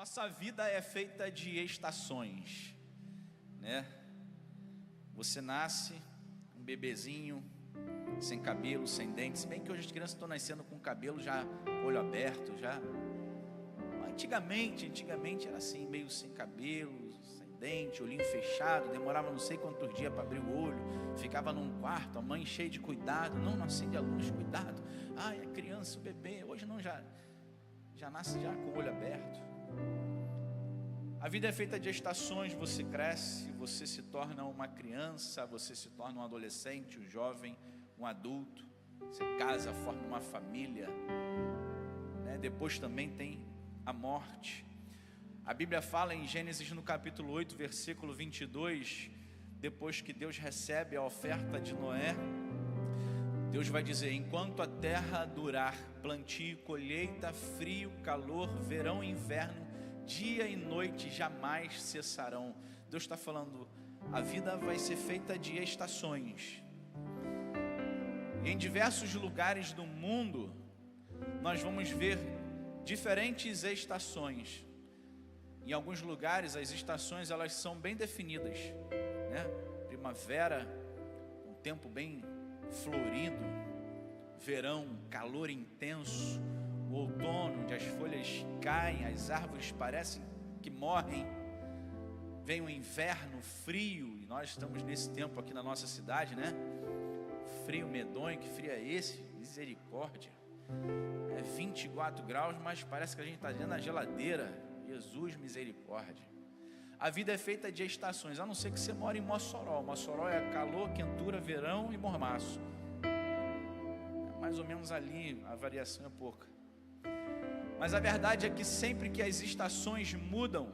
Nossa vida é feita de estações, né? Você nasce um bebezinho, sem cabelo, sem dentes. Se bem que hoje as crianças estão nascendo com cabelo já, olho aberto, já. Antigamente era assim, meio sem cabelo, sem dente, olhinho fechado, demorava não sei quantos dias para abrir o olho, ficava num quarto, a mãe cheia de cuidado, não acende a luz, cuidado. Ai, a criança, o bebê, hoje não, já nasce já com o olho aberto. A vida é feita de estações, você cresce, você se torna uma criança, você se torna um adolescente, um jovem, um adulto, você casa, forma uma família, né? Depois também tem a morte. A Bíblia fala em Gênesis no capítulo 8, versículo 22, depois que Deus recebe a oferta de Noé, Deus vai dizer: enquanto a terra durar, plantio, colheita, frio, calor, verão e inverno, dia e noite jamais cessarão. Deus está falando, a vida vai ser feita de estações. E em diversos lugares do mundo, nós vamos ver diferentes estações. Em alguns lugares, as estações elas são bem definidas, né? Primavera, um tempo bem florido. Verão, calor intenso. O outono, onde as folhas caem, as árvores parecem que morrem. Vem o inverno frio, e nós estamos nesse tempo aqui na nossa cidade, né? Frio medonho, que frio é esse? Misericórdia. É 24 graus, mas parece que a gente está dentro da geladeira. Jesus, misericórdia. A vida é feita de estações, a não ser que você mora em Mossoró. Mossoró é calor, quentura, verão e mormaço. É mais ou menos ali, a variação é pouca. Mas a verdade é que sempre que as estações mudam,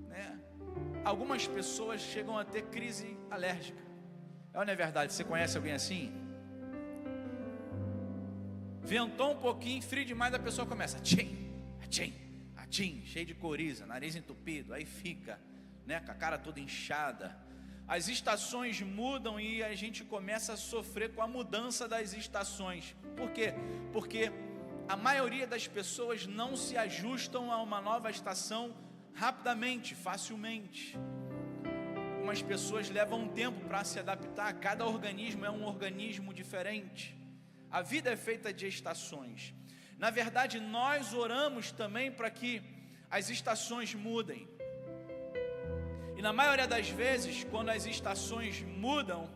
né, algumas pessoas chegam a ter crise alérgica. Não é verdade? Você conhece alguém assim? Ventou um pouquinho, frio demais, a pessoa começa atchim, cheio de coriza, nariz entupido, aí fica, né, com a cara toda inchada. As estações mudam e a gente começa a sofrer com a mudança das estações. Por quê? Porque a maioria das pessoas não se ajustam a uma nova estação rapidamente, facilmente. Algumas pessoas levam um tempo para se adaptar. Cada organismo é um organismo diferente. A vida é feita de estações. Na verdade, nós oramos também para que as estações mudem. E na maioria das vezes, quando as estações mudam,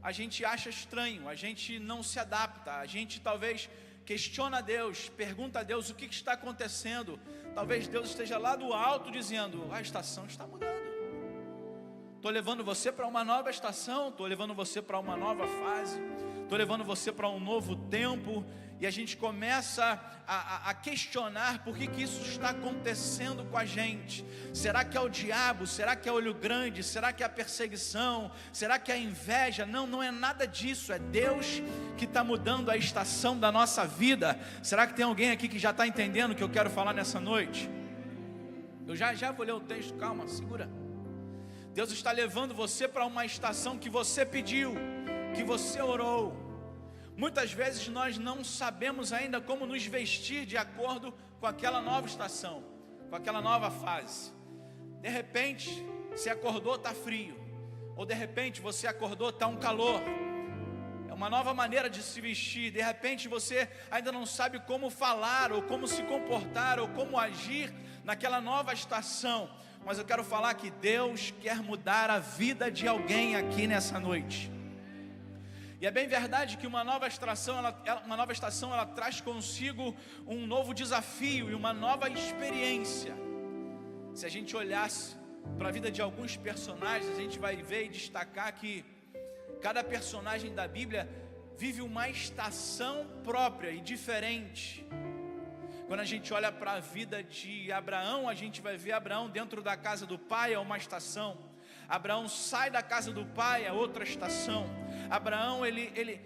a gente acha estranho, a gente não se adapta, a gente talvez questiona a Deus, pergunta a Deus o que está acontecendo. Talvez Deus esteja lá do alto dizendo: a estação está mudando. Estou levando você para uma nova estação, estou levando você para uma nova fase, estou levando você para um novo tempo. E a gente começa a questionar por que isso está acontecendo com a gente. Será que é o diabo? Será que é olho grande? Será que é a perseguição? Será que é a inveja? Não é nada disso, é Deus que está mudando a estação da nossa vida. Será que tem alguém aqui que já está entendendo o que eu quero falar nessa noite? Eu já vou ler o texto, calma, segura. Deus está levando você para uma estação que você pediu, que você orou. Muitas vezes nós não sabemos ainda como nos vestir de acordo com aquela nova estação, com aquela nova fase. De repente, você acordou, está frio. Ou de repente, você acordou, está um calor. É uma nova maneira de se vestir. De repente, você ainda não sabe como falar, ou como se comportar, ou como agir naquela nova estação. Mas eu quero falar que Deus quer mudar a vida de alguém aqui nessa noite. E é bem verdade que uma nova estação ela traz consigo um novo desafio e uma nova experiência. Se a gente olhasse para a vida de alguns personagens, a gente vai ver e destacar que cada personagem da Bíblia vive uma estação própria e diferente. Quando a gente olha para a vida de Abraão, a gente vai ver Abraão dentro da casa do pai, é uma estação. Abraão sai da casa do pai, é outra estação. Abraão, ele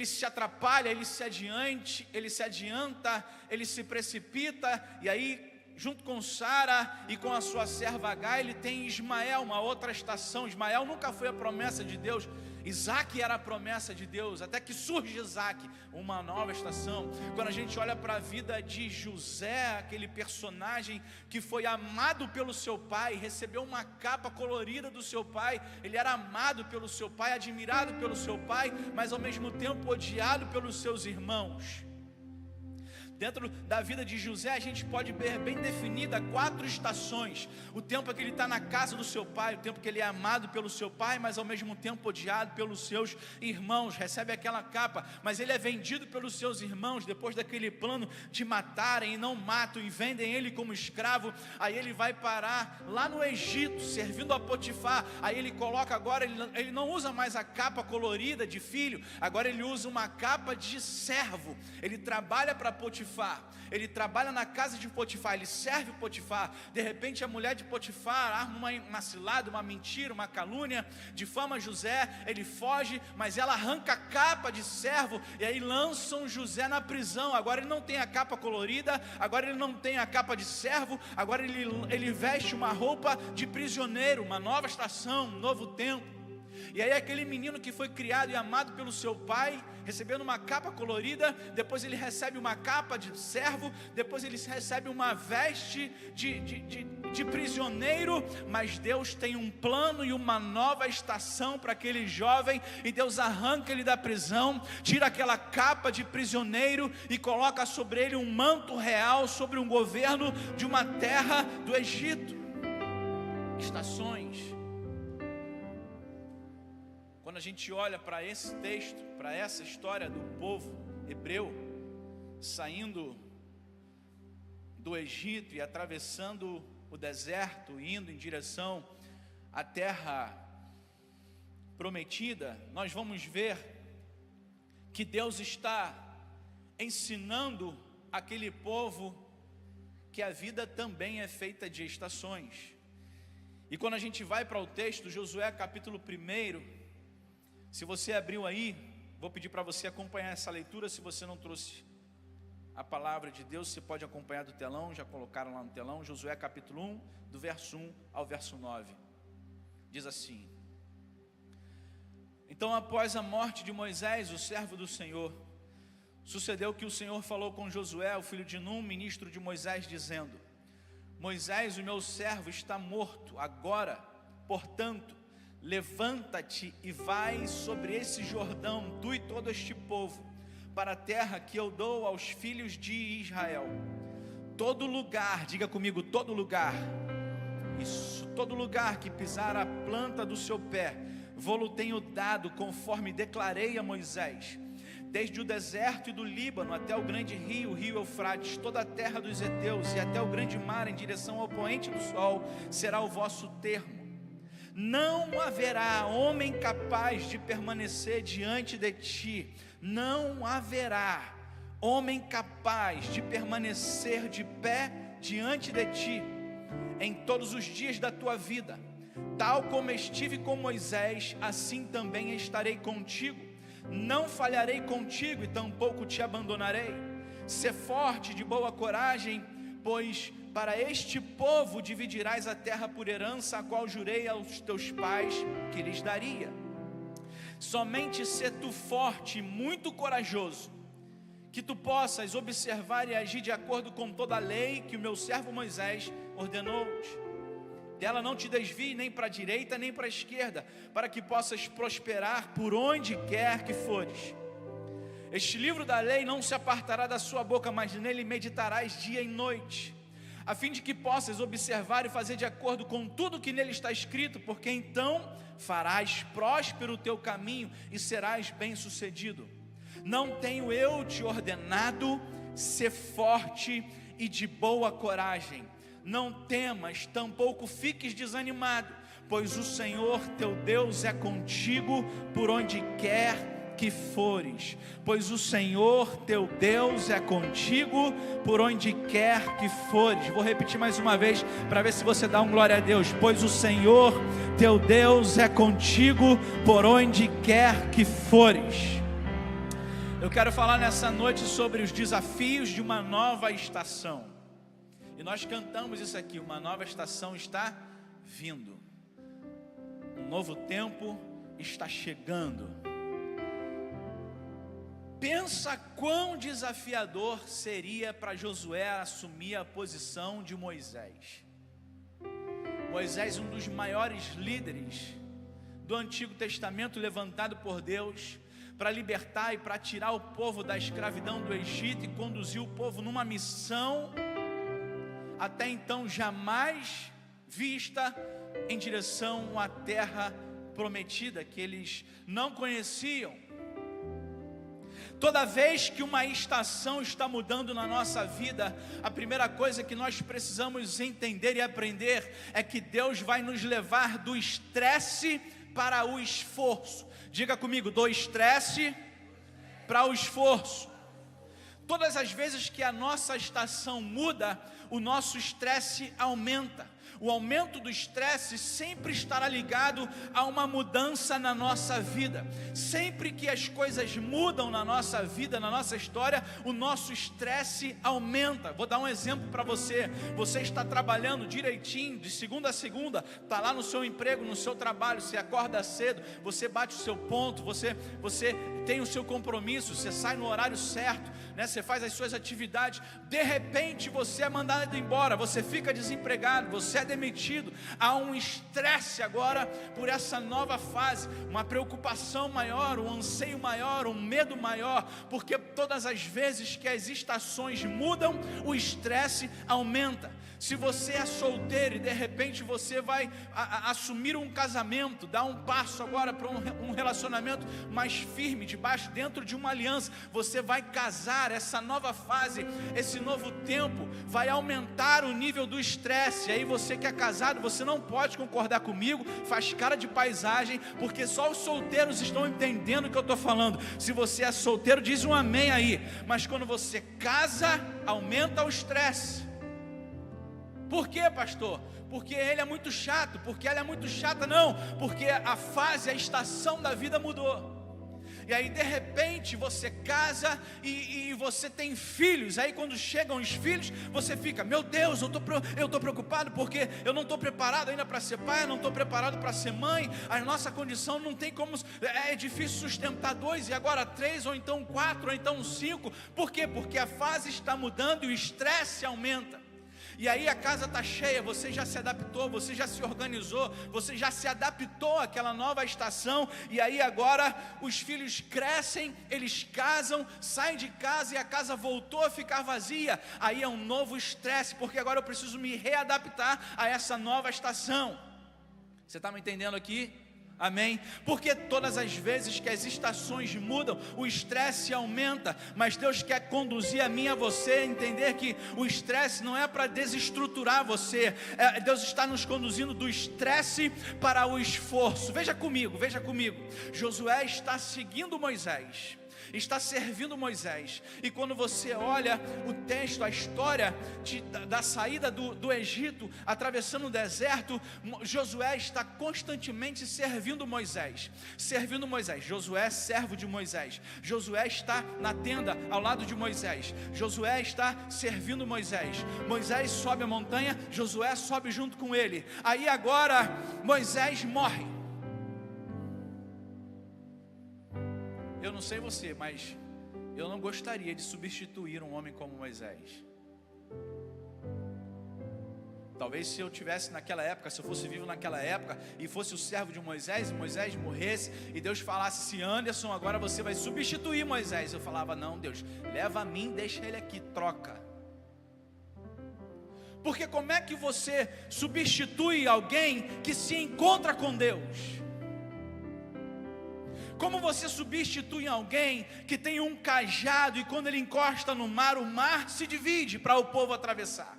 se atrapalha, ele se adianta, ele se precipita, e aí, junto com Sara e com a sua serva Agar, ele tem Ismael, uma outra estação. Ismael nunca foi a promessa de Deus. Isaac era a promessa de Deus, até que surge Isaac, uma nova estação. Quando a gente olha para a vida de José, aquele personagem que foi amado pelo seu pai, recebeu uma capa colorida do seu pai, ele era amado pelo seu pai, admirado pelo seu pai, mas ao mesmo tempo odiado pelos seus irmãos. Dentro da vida de José, a gente pode ver bem definida 4 estações: o tempo que ele está na casa do seu pai, o tempo que ele é amado pelo seu pai, mas ao mesmo tempo odiado pelos seus irmãos, recebe aquela capa, mas ele é vendido pelos seus irmãos, depois daquele plano de matarem e não matam, e vendem ele como escravo. Aí ele vai parar lá no Egito, servindo a Potifar. Aí ele coloca agora, ele não usa mais a capa colorida de filho, agora ele usa uma capa de servo. Ele trabalha para Potifar, ele trabalha na casa de Potifar, ele serve Potifar. De repente a mulher de Potifar arma uma cilada, uma mentira, uma calúnia, difama José, ele foge, mas ela arranca a capa de servo, e aí lançam José na prisão. Agora ele não tem a capa colorida, agora ele não tem a capa de servo, agora ele veste uma roupa de prisioneiro, uma nova estação, um novo tempo. E aí aquele menino que foi criado e amado pelo seu pai, recebendo uma capa colorida, depois ele recebe uma capa de servo, depois ele recebe uma veste de prisioneiro, mas Deus tem um plano e uma nova estação para aquele jovem, e Deus arranca ele da prisão, tira aquela capa de prisioneiro e coloca sobre ele um manto real, sobre um governo de uma terra do Egito. Estações. Quando a gente olha para esse texto, para essa história do povo hebreu saindo do Egito e atravessando o deserto, indo em direção à terra prometida, nós vamos ver que Deus está ensinando aquele povo que a vida também é feita de estações. E quando a gente vai para o texto, Josué capítulo 1, se você abriu aí, vou pedir para você acompanhar essa leitura. Se você não trouxe a palavra de Deus, você pode acompanhar do telão, já colocaram lá no telão. Josué capítulo 1, do verso 1 ao verso 9, diz assim: Então após a morte de Moisés, o servo do Senhor, sucedeu que o Senhor falou com Josué, o filho de Num, ministro de Moisés, dizendo: Moisés, o meu servo, está morto. Agora, portanto, levanta-te e vai sobre esse Jordão, tu e todo este povo, para a terra que eu dou aos filhos de Israel. Todo lugar, diga comigo, todo lugar, isso, todo lugar que pisar a planta do seu pé, vou-lo tenho dado, conforme declarei a Moisés. Desde o deserto e do Líbano até o grande rio, o rio Eufrates, toda a terra dos heteus e até o grande mar em direção ao poente do sol, será o vosso termo. Não haverá homem capaz de permanecer diante de ti. Não haverá homem capaz de permanecer de pé diante de ti em todos os dias da tua vida. Tal como estive com Moisés, assim também estarei contigo. Não falharei contigo e tampouco te abandonarei. Sê forte, de boa coragem, pois para este povo dividirás a terra por herança, a qual jurei aos teus pais que lhes daria. Somente sê tu forte e muito corajoso, que tu possas observar e agir de acordo com toda a lei que o meu servo Moisés ordenou-te. Dela não te desvie nem para a direita nem para a esquerda, para que possas prosperar por onde quer que fores. Este livro da lei não se apartará da sua boca, mas nele meditarás dia e noite, a fim de que possas observar e fazer de acordo com tudo que nele está escrito, porque então farás próspero o teu caminho e serás bem-sucedido. Não tenho eu te ordenado, ser forte e de boa coragem. Não temas, tampouco fiques desanimado, pois o Senhor teu Deus é contigo por onde quer que fores. Pois o Senhor teu Deus é contigo por onde quer que fores. Vou repetir mais uma vez para ver se você dá um glória a Deus. Pois o Senhor teu Deus é contigo por onde quer que fores. Eu quero falar nessa noite sobre os desafios de uma nova estação. E nós cantamos isso aqui: uma nova estação está vindo. Um novo tempo, está chegando. Pensa quão desafiador seria para Josué assumir a posição de Moisés. Moisés, um dos maiores líderes do Antigo Testamento, levantado por Deus para libertar e para tirar o povo da escravidão do Egito e conduzir o povo numa missão até então jamais vista em direção à terra prometida que eles não conheciam. Toda vez que uma estação está mudando na nossa vida, a primeira coisa que nós precisamos entender e aprender é que Deus vai nos levar do estresse para o esforço. Diga comigo, do estresse para o esforço. Todas as vezes que a nossa estação muda, o nosso estresse aumenta. O aumento do estresse sempre estará ligado a uma mudança na nossa vida. Sempre que as coisas mudam na nossa vida, na nossa história, o nosso estresse aumenta. Vou dar um exemplo para você. Você está trabalhando direitinho, de segunda a segunda, está lá no seu emprego, no seu trabalho, você acorda cedo, você bate o seu ponto, você tem o seu compromisso, você sai no horário certo, né? Você faz as suas atividades. De repente você é mandado embora, você fica desempregado, você é demitido. Há um estresse agora por essa nova fase, uma preocupação maior, um anseio maior, um medo maior, porque todas as vezes que as estações mudam, o estresse aumenta. Se você é solteiro e de repente você vai assumir um casamento, dar um passo agora para um relacionamento mais firme, dentro de uma aliança, você vai casar. Essa nova fase, esse novo tempo vai aumentar o nível do estresse. E aí você que é casado, você não pode concordar comigo, faz cara de paisagem, porque só os solteiros estão entendendo o que eu estou falando. Se você é solteiro, diz um amém aí. Mas quando você casa, aumenta o estresse. Por quê, pastor? Porque ele é muito chato, porque ela é muito chata? Não, porque a fase, a estação da vida mudou. E aí de repente você casa e você tem filhos. Aí quando chegam os filhos, você fica, meu Deus, eu estou preocupado porque eu não estou preparado ainda para ser pai, eu não estou preparado para ser mãe. A nossa condição não tem como, é difícil sustentar 2 e agora 3, ou então 4, ou então 5. Por quê? Porque a fase está mudando e o estresse aumenta. E aí a casa está cheia, você já se adaptou, você já se organizou, você já se adaptou àquela nova estação. E aí agora os filhos crescem, eles casam, saem de casa e a casa voltou a ficar vazia. Aí é um novo estresse, porque agora eu preciso me readaptar a essa nova estação. Você está me entendendo aqui? Amém? Porque todas as vezes que as estações mudam, o estresse aumenta. Mas Deus quer conduzir a mim e a você a entender que o estresse não é para desestruturar você. Deus está nos conduzindo do estresse para o esforço. Veja comigo. Josué está seguindo Moisés, está servindo Moisés. E quando você olha o texto, a história da saída do Egito, atravessando o deserto, Josué está constantemente servindo Moisés. Josué, servo de Moisés. Josué está na tenda ao lado de Moisés. Josué está servindo Moisés. Moisés sobe a montanha, Josué sobe junto com ele. Aí agora Moisés morre. Eu não sei você, mas eu não gostaria de substituir um homem como Moisés. Talvez se eu tivesse naquela época, se eu fosse vivo naquela época e fosse o servo de Moisés, e Moisés morresse e Deus falasse assim, Anderson, agora você vai substituir Moisés. Eu falava, não Deus, leva a mim, deixa ele aqui, troca. Porque como é que você substitui alguém que se encontra com Deus? Como você substitui alguém que tem um cajado e quando ele encosta no mar, o mar se divide para o povo atravessar?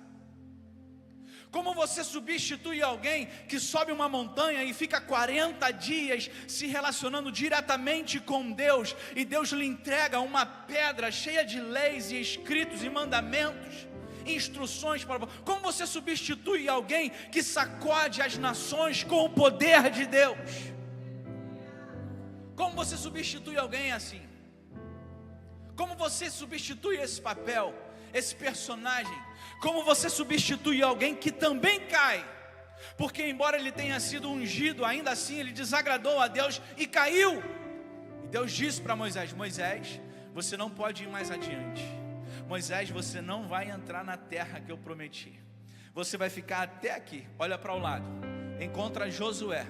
Como você substitui alguém que sobe uma montanha e fica 40 dias se relacionando diretamente com Deus, e Deus lhe entrega uma pedra cheia de leis e escritos e mandamentos, instruções para... Como você substitui alguém que sacode as nações com o poder de Deus? Como você substitui alguém assim? Como você substitui esse papel, esse personagem? Como você substitui alguém que também cai, porque embora ele tenha sido ungido, ainda assim ele desagradou a Deus e caiu. E Deus disse para Moisés: Moisés, você não pode ir mais adiante. Moisés, você não vai entrar na terra que eu prometi. Você vai ficar até aqui. Olha para o lado, encontra Josué.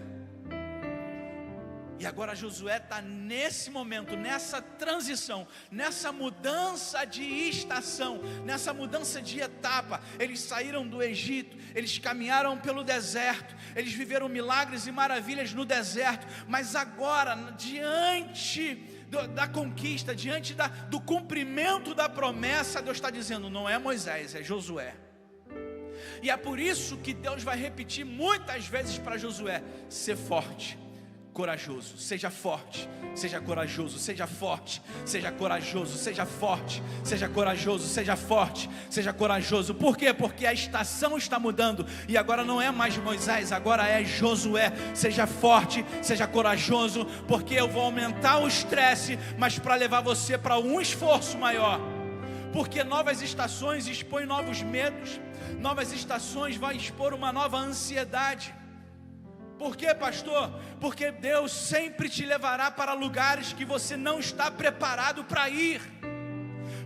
E agora Josué está nesse momento, nessa transição, nessa mudança de estação, nessa mudança de etapa. Eles saíram do Egito, eles caminharam pelo deserto, eles viveram milagres e maravilhas no deserto, mas agora, diante da conquista, diante do cumprimento da promessa, Deus está dizendo: não é Moisés, é Josué. E é por isso que Deus vai repetir muitas vezes para Josué: ser forte, corajoso, seja forte, seja corajoso, seja forte, seja corajoso, seja forte, seja corajoso, seja forte, seja corajoso. Por quê? Porque a estação está mudando e agora não é mais Moisés, agora é Josué. Seja forte, seja corajoso, porque eu vou aumentar o estresse, mas para levar você para um esforço maior. Porque novas estações expõem novos medos, novas estações vai expor uma nova ansiedade. Por quê, pastor? Porque Deus sempre te levará para lugares que você não está preparado para ir.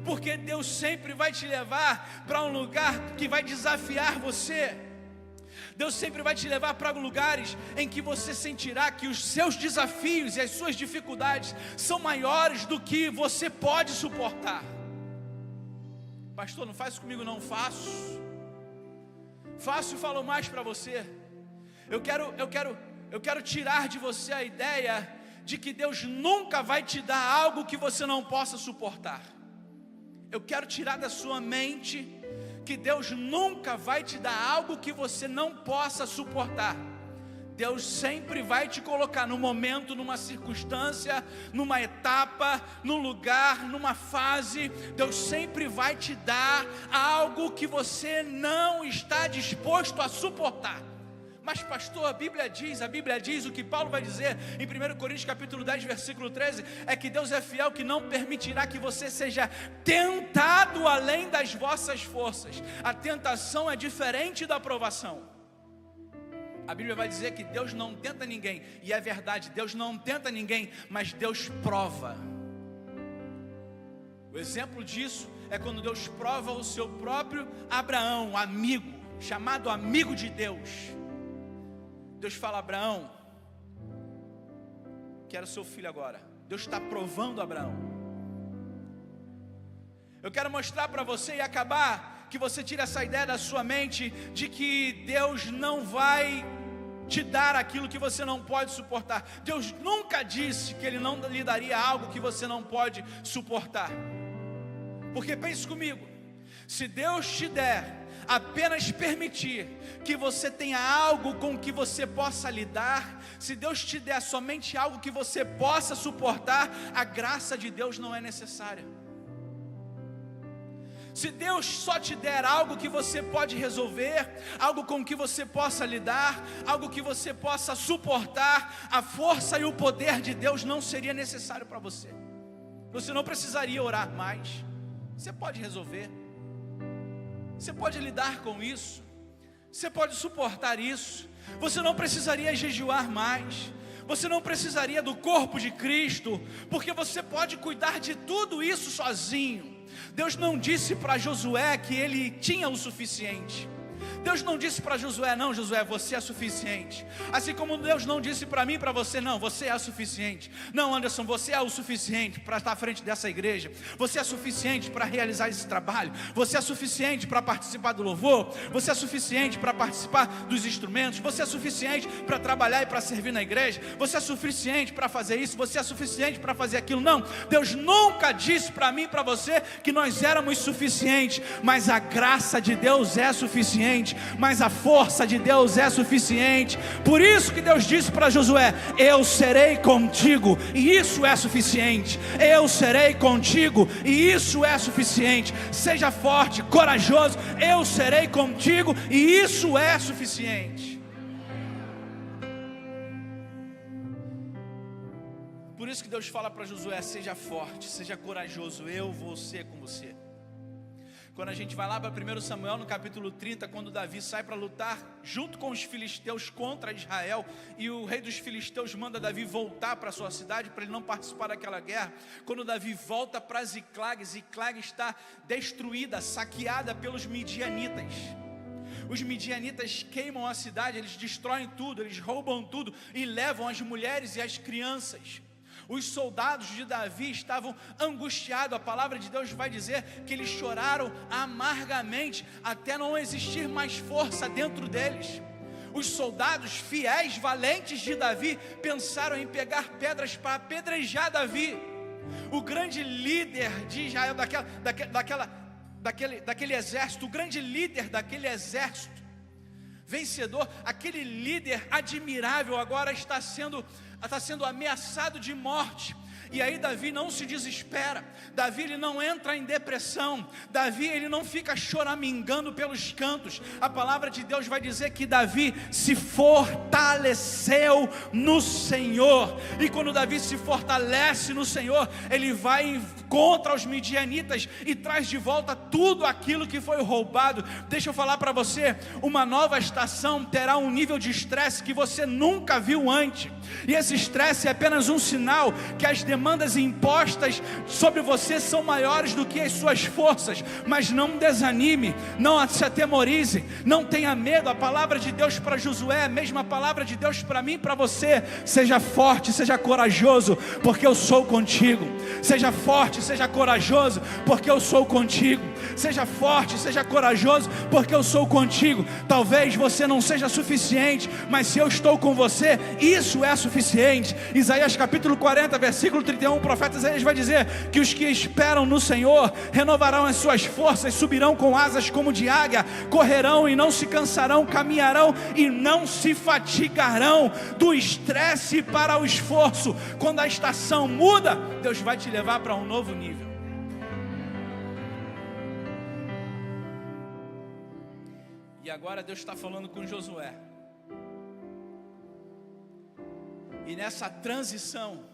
Porque Deus sempre vai te levar para um lugar que vai desafiar você. Deus sempre vai te levar para lugares em que você sentirá que os seus desafios e as suas dificuldades são maiores do que você pode suportar. Pastor, não faz comigo não. Faço e falo mais para você. Eu quero tirar de você a ideia de que Deus nunca vai te dar algo que você não possa suportar. Eu quero tirar da sua mente que Deus nunca vai te dar algo que você não possa suportar. Deus sempre vai te colocar num momento, numa circunstância, numa etapa, num lugar, numa fase. Deus sempre vai te dar algo que você não está disposto a suportar. Mas pastor, a Bíblia diz, o que Paulo vai dizer em 1 Coríntios capítulo 10, versículo 13, é que Deus é fiel, que não permitirá que você seja tentado além das vossas forças. A tentação é diferente da provação. A Bíblia vai dizer que Deus não tenta ninguém, e é verdade, Deus não tenta ninguém, mas Deus prova. O exemplo disso é quando Deus prova o seu próprio Abraão, amigo, chamado amigo de Deus. Deus fala: Abraão, quero seu filho agora. Deus está provando Abraão. Eu quero mostrar para você e acabar, que você tire essa ideia da sua mente, de que Deus não vai te dar aquilo que você não pode suportar. Deus nunca disse que Ele não lhe daria algo que você não pode suportar. Porque pense comigo, se Deus te der, apenas permitir que você tenha algo com que você possa lidar, se Deus te der somente algo que você possa suportar, a graça de Deus não é necessária. Se Deus só te der algo que você pode resolver, algo com que você possa lidar, algo que você possa suportar, a força e o poder de Deus não seria necessário para você. Você não precisaria orar mais. Você pode resolver. Você pode lidar com isso. Você pode suportar isso. Você não precisaria jejuar mais. Você não precisaria do corpo de Cristo, porque você pode cuidar de tudo isso sozinho. Deus não disse para Josué que ele tinha o suficiente. Deus não disse para Josué: não, Josué, você é suficiente. Assim como Deus não disse para mim e para você: não, você é suficiente. Não, Anderson, você é o suficiente para estar à frente dessa igreja. Você é suficiente para realizar esse trabalho. Você é suficiente para participar do louvor. Você é suficiente para participar dos instrumentos. Você é suficiente para trabalhar e para servir na igreja. Você é suficiente para fazer isso. Você é suficiente para fazer aquilo. Não, Deus nunca disse para mim e para você que nós éramos suficientes. Mas a graça de Deus é suficiente. Mas a força de Deus é suficiente. Por isso que Deus disse para Josué: eu serei contigo, e isso é suficiente. Eu serei contigo, e isso é suficiente. Seja forte, corajoso. Eu serei contigo, e isso é suficiente. Por isso que Deus fala para Josué: seja forte, seja corajoso. Eu vou ser com você. Quando a gente vai lá para 1 Samuel, no capítulo 30, quando Davi sai para lutar junto com os filisteus contra Israel, e o rei dos filisteus manda Davi voltar para sua cidade, para ele não participar daquela guerra. Quando Davi volta para Ziclag, Ziclag está destruída, saqueada pelos midianitas. Os midianitas queimam a cidade, eles destroem tudo, eles roubam tudo e levam as mulheres e as crianças. Os soldados de Davi estavam angustiados. A palavra de Deus vai dizer que eles choraram amargamente até não existir mais força dentro deles. Os soldados fiéis, valentes de Davi, pensaram em pegar pedras para apedrejar Davi. O grande líder de Israel, daquele exército, o grande líder daquele exército vencedor, aquele líder admirável, agora está sendo ameaçado de morte. E aí Davi não se desespera, Davi ele não entra em depressão, Davi ele não fica choramingando pelos cantos. A palavra de Deus vai dizer que Davi se fortaleceu no Senhor. E quando Davi se fortalece no Senhor, ele vai contra os midianitas e traz de volta tudo aquilo que foi roubado. Deixa eu falar para você, uma nova estação terá um nível de estresse que você nunca viu antes. E esse estresse é apenas um sinal que as demandas impostas sobre você são maiores do que as suas forças. Mas não desanime, não se atemorize, não tenha medo. A palavra de Deus para Josué é a mesma palavra de Deus para mim e para você. Seja forte, seja corajoso, porque eu sou contigo. Seja forte, seja corajoso, porque eu sou contigo. Seja forte, seja corajoso, porque eu sou contigo. Talvez você não seja suficiente, mas se eu estou com você, isso é suficiente. Isaías capítulo 40, versículo 31, o profeta Isaías vai dizer que os que esperam no Senhor renovarão as suas forças, subirão com asas como de águia, correrão e não se cansarão, caminharão e não se fatigarão. Do estresse para o esforço, quando a estação muda, Deus vai te levar para um novo nível. E agora Deus está falando com Josué. E nessa transição,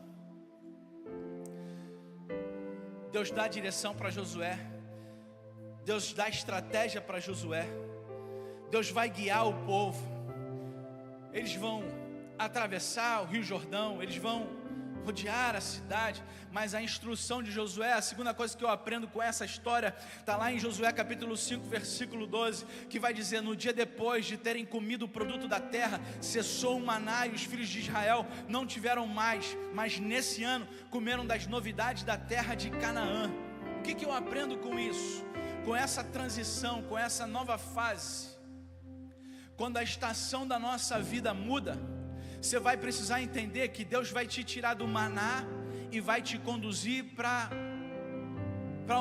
Deus dá direção para Josué, Deus dá estratégia para Josué, Deus vai guiar o povo. Eles vão atravessar o Rio Jordão, eles vão rodear a cidade, mas a instrução de Josué, a segunda coisa que eu aprendo com essa história, está lá em Josué capítulo 5, versículo 12, que vai dizer: no dia depois de terem comido o produto da terra, cessou o maná e os filhos de Israel não tiveram mais, mas nesse ano comeram das novidades da terra de Canaã. O que eu aprendo com isso? Com essa transição, com essa nova fase, quando a estação da nossa vida muda, você vai precisar entender que Deus vai te tirar do maná e vai te conduzir para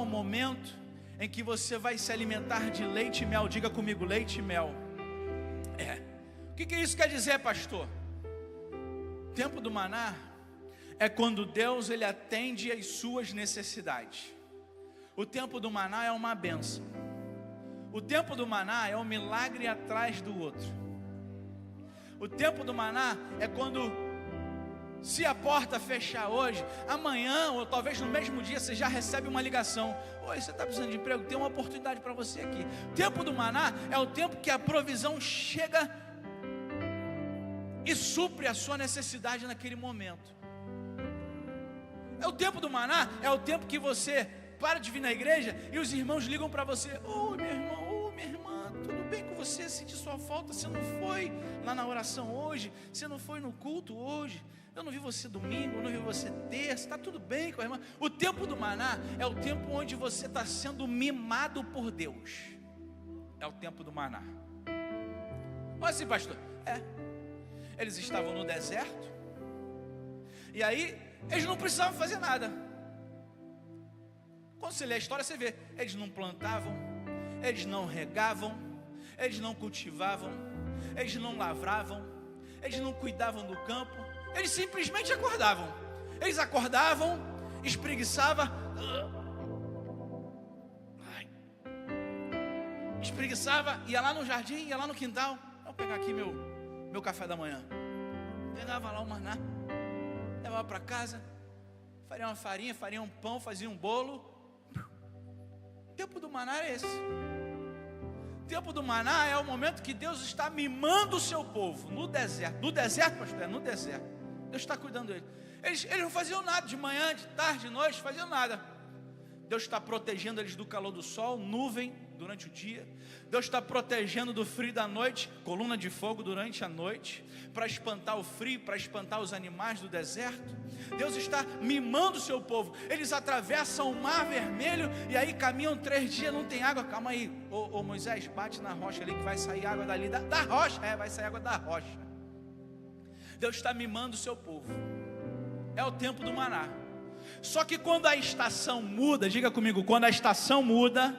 um momento em que você vai se alimentar de leite e mel. Diga comigo, leite e mel. O que isso quer dizer, pastor? O tempo do maná é quando Deus ele atende às suas necessidades. O tempo do maná é uma bênção. O tempo do maná é um milagre atrás do outro. O tempo do maná é quando, se a porta fechar hoje, amanhã ou talvez no mesmo dia você já recebe uma ligação: oi, você está precisando de emprego? Tem uma oportunidade para você aqui. O tempo do maná é o tempo que a provisão chega e supre a sua necessidade naquele momento. O tempo do maná é o tempo que você para de vir na igreja e os irmãos ligam para você: oi, meu irmão, minha irmã, tudo bem com você? Senti sua falta, você não foi lá na oração hoje, você não foi no culto hoje, eu não vi você domingo, eu não vi você terça, está tudo bem com a irmã? O tempo do maná é o tempo onde você está sendo mimado por Deus. É o tempo do maná. Olha assim, pastor, eles estavam no deserto, e aí eles não precisavam fazer nada. Quando você lê a história, você vê, eles não plantavam, eles não regavam, eles não cultivavam, eles não lavravam, eles não cuidavam do campo, eles simplesmente acordavam. Eles acordavam, espreguiçava, ia lá no jardim, ia lá no quintal: vou pegar aqui meu café da manhã. Pegava lá o maná, levava para casa, faria uma farinha, faria um pão, fazia um bolo, tempo do maná é esse. O tempo do maná é o momento que Deus está mimando o seu povo no deserto. No deserto, pastor, no deserto. Deus está cuidando deles. Eles não faziam nada de manhã, de tarde, de noite, faziam nada. Deus está protegendo eles do calor do sol, nuvem durante o dia. Deus está protegendo do frio da noite, coluna de fogo durante a noite, para espantar o frio, para espantar os animais do deserto. Deus está mimando o seu povo. Eles atravessam o mar vermelho e aí caminham 3 dias, não tem água. Calma aí, ô Moisés, bate na rocha ali que vai sair água dali, da rocha. Vai sair água da rocha. Deus está mimando o seu povo. É o tempo do maná. Só que quando a estação muda, diga comigo, quando a estação muda,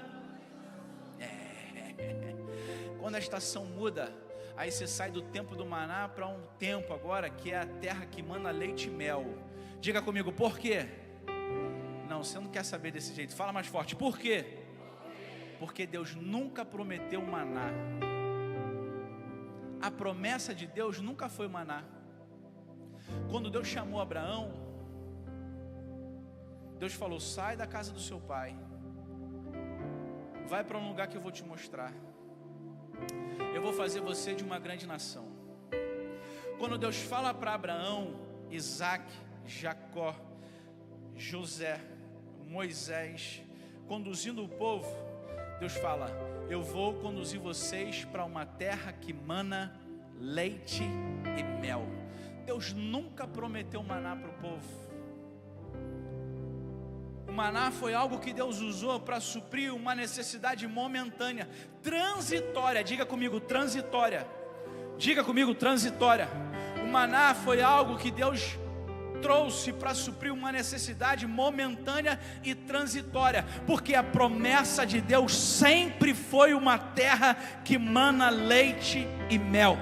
quando a estação muda, aí você sai do tempo do maná para um tempo agora que é a terra que mana leite e mel. Diga comigo, por quê? Não, você não quer saber desse jeito, fala mais forte, por quê? Porque Deus nunca prometeu maná. A promessa de Deus nunca foi maná. Quando Deus chamou Abraão, Deus falou, sai da casa do seu pai, vai para um lugar que eu vou te mostrar. Eu vou fazer você de uma grande nação. Quando Deus fala para Abraão, Isaac, Jacó, José, Moisés, conduzindo o povo, Deus fala, eu vou conduzir vocês para uma terra que mana leite e mel. Deus nunca prometeu maná para o povo. O maná foi algo que Deus usou para suprir uma necessidade momentânea, transitória. Diga comigo, transitória. Diga comigo, transitória. O maná foi algo que Deus trouxe para suprir uma necessidade momentânea e transitória, porque a promessa de Deus sempre foi uma terra que mana leite e mel.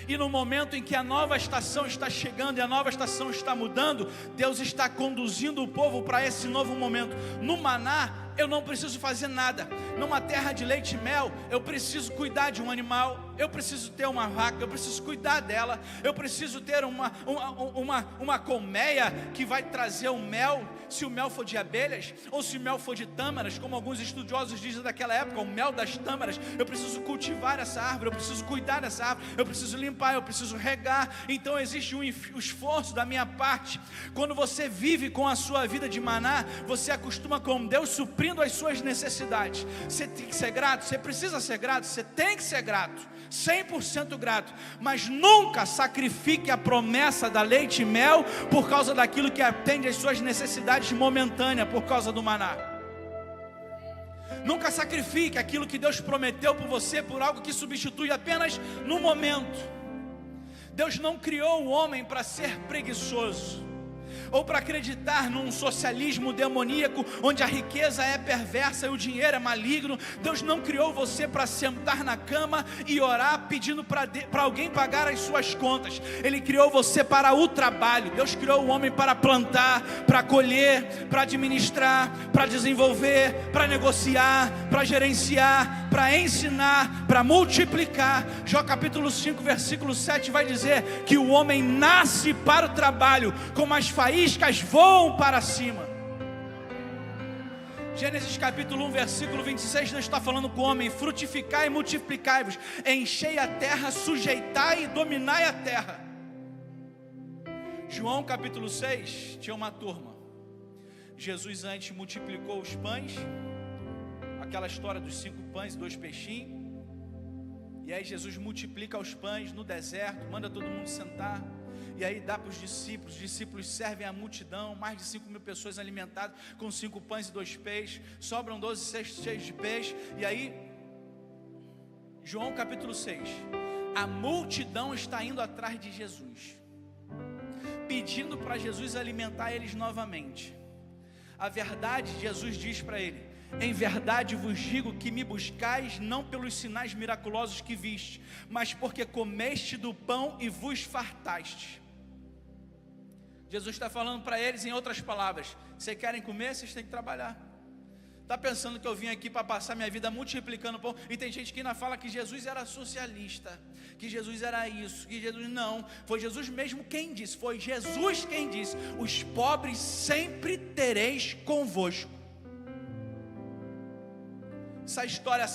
E no momento em que a nova estação está chegando e a nova estação está mudando, Deus está conduzindo o povo para esse novo momento. No maná, eu não preciso fazer nada. Numa terra de leite e mel, eu preciso cuidar de um animal, eu preciso ter uma vaca, eu preciso cuidar dela, eu preciso ter uma colmeia que vai trazer o mel, se o mel for de abelhas, ou se o mel for de tâmaras, como alguns estudiosos dizem daquela época, o mel das tâmaras. Eu preciso cultivar essa árvore, eu preciso cuidar dessa árvore, eu preciso limpar, eu preciso regar. Então existe um esforço da minha parte. Quando você vive com a sua vida de maná, você acostuma com Deus suprindo as suas necessidades. Você tem que ser grato, você precisa ser grato, você tem que ser grato, 100% grato, mas nunca sacrifique a promessa da leite e mel por causa daquilo que atende às suas necessidades momentâneas por causa do maná. Nunca sacrifique aquilo que Deus prometeu por você por algo que substitui apenas no momento. Deus não criou o homem para ser preguiçoso, ou para acreditar num socialismo demoníaco, onde a riqueza é perversa e o dinheiro é maligno. Deus não criou você para sentar na cama e orar pedindo para alguém pagar as suas contas. Ele criou você para o trabalho. Deus criou o homem para plantar, para colher, para administrar, para desenvolver, para negociar, para gerenciar, para ensinar, para multiplicar. Jó capítulo 5 versículo 7 vai dizer que o homem nasce para o trabalho, como as faíscas voam para cima. Gênesis capítulo 1 versículo 26, Deus está falando com o homem: frutificai e multiplicai-vos, enchei a terra, sujeitai e dominai a terra. João capítulo 6, tinha uma turma. Jesus antes multiplicou os pães, aquela história dos 5 pães e 2 peixinhos. E aí Jesus multiplica os pães no deserto, manda todo mundo sentar. E aí dá para os discípulos servem a multidão, mais de 5.000 pessoas alimentadas com 5 pães e 2 peixes, sobram 12 cestos cheios de peixe. E aí, João capítulo 6, a multidão está indo atrás de Jesus, pedindo para Jesus alimentar eles novamente. A verdade, Jesus diz para ele: em verdade vos digo que me buscais não pelos sinais miraculosos que viste, mas porque comeste do pão e vos fartaste. Jesus está falando para eles em outras palavras: vocês querem comer, vocês têm que trabalhar. Está pensando que eu vim aqui para passar minha vida multiplicando pão? E tem gente que ainda fala que Jesus era socialista, que Jesus era isso, que Jesus... Não, foi Jesus mesmo quem disse, foi Jesus quem disse: os pobres sempre tereis convosco. essa história,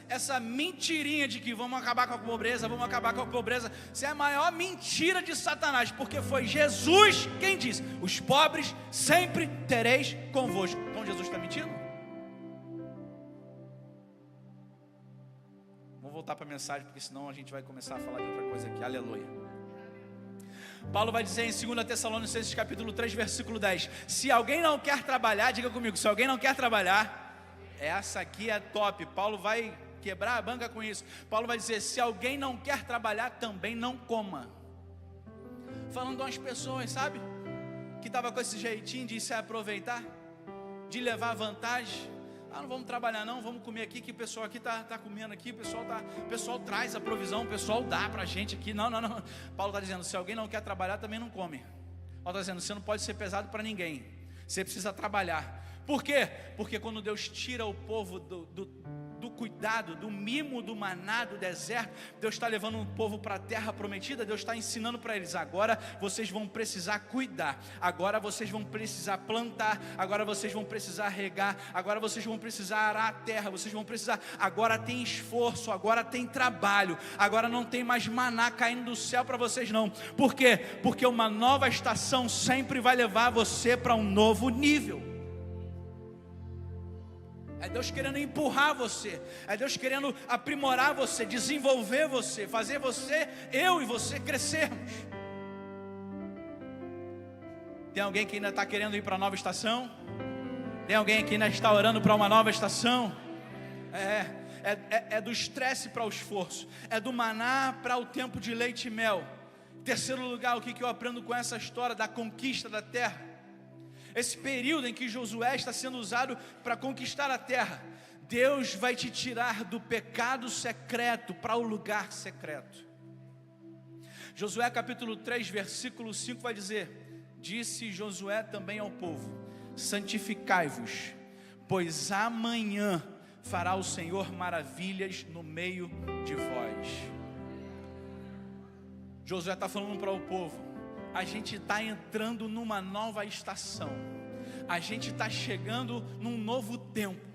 essa mentirinha de que vamos acabar com a pobreza, isso é a maior mentira de Satanás, porque foi Jesus quem disse: os pobres sempre tereis convosco. Então Jesus está mentindo? Vamos voltar para a mensagem, porque senão a gente vai começar a falar de outra coisa aqui. Aleluia. Paulo vai dizer em 2 Tessalonicenses capítulo 3, versículo 10: se alguém não quer trabalhar, diga comigo, se alguém não quer trabalhar, essa aqui é top. Paulo vai quebrar a banca com isso. Paulo vai dizer: se alguém não quer trabalhar, também não coma. Falando de umas pessoas, sabe, que estava com esse jeitinho de se aproveitar, de levar vantagem. Não vamos trabalhar não, vamos comer aqui, que o pessoal aqui está comendo aqui, o pessoal traz a provisão, o pessoal dá para a gente aqui. Não. Paulo está dizendo: se alguém não quer trabalhar, também não come. Paulo está dizendo: você não pode ser pesado para ninguém, você precisa trabalhar. Por quê? Porque quando Deus tira o povo do cuidado, do mimo do maná do deserto, Deus está levando um povo para a terra prometida. Deus está ensinando para eles: agora vocês vão precisar cuidar, agora vocês vão precisar plantar, agora vocês vão precisar regar, agora vocês vão precisar arar a terra, vocês vão precisar, agora tem esforço, agora tem trabalho, agora não tem mais maná caindo do céu para vocês não. Por quê? Porque uma nova estação sempre vai levar você para um novo nível. É Deus querendo empurrar você, é Deus querendo aprimorar você, desenvolver você, fazer você, eu e você crescermos. Tem alguém que ainda está querendo ir para a nova estação? Tem alguém que ainda está orando para uma nova estação? É do estresse para o esforço, é do maná para o tempo de leite e mel. Em terceiro lugar, o que eu aprendo com essa história da conquista da terra? Esse período em que Josué está sendo usado para conquistar a terra, Deus vai te tirar do pecado secreto para o lugar secreto. Josué capítulo 3, versículo 5 vai dizer: disse Josué também ao povo: santificai-vos, pois amanhã fará o Senhor maravilhas no meio de vós. Josué está falando para o povo: a gente está entrando numa nova estação, a gente está chegando num novo tempo,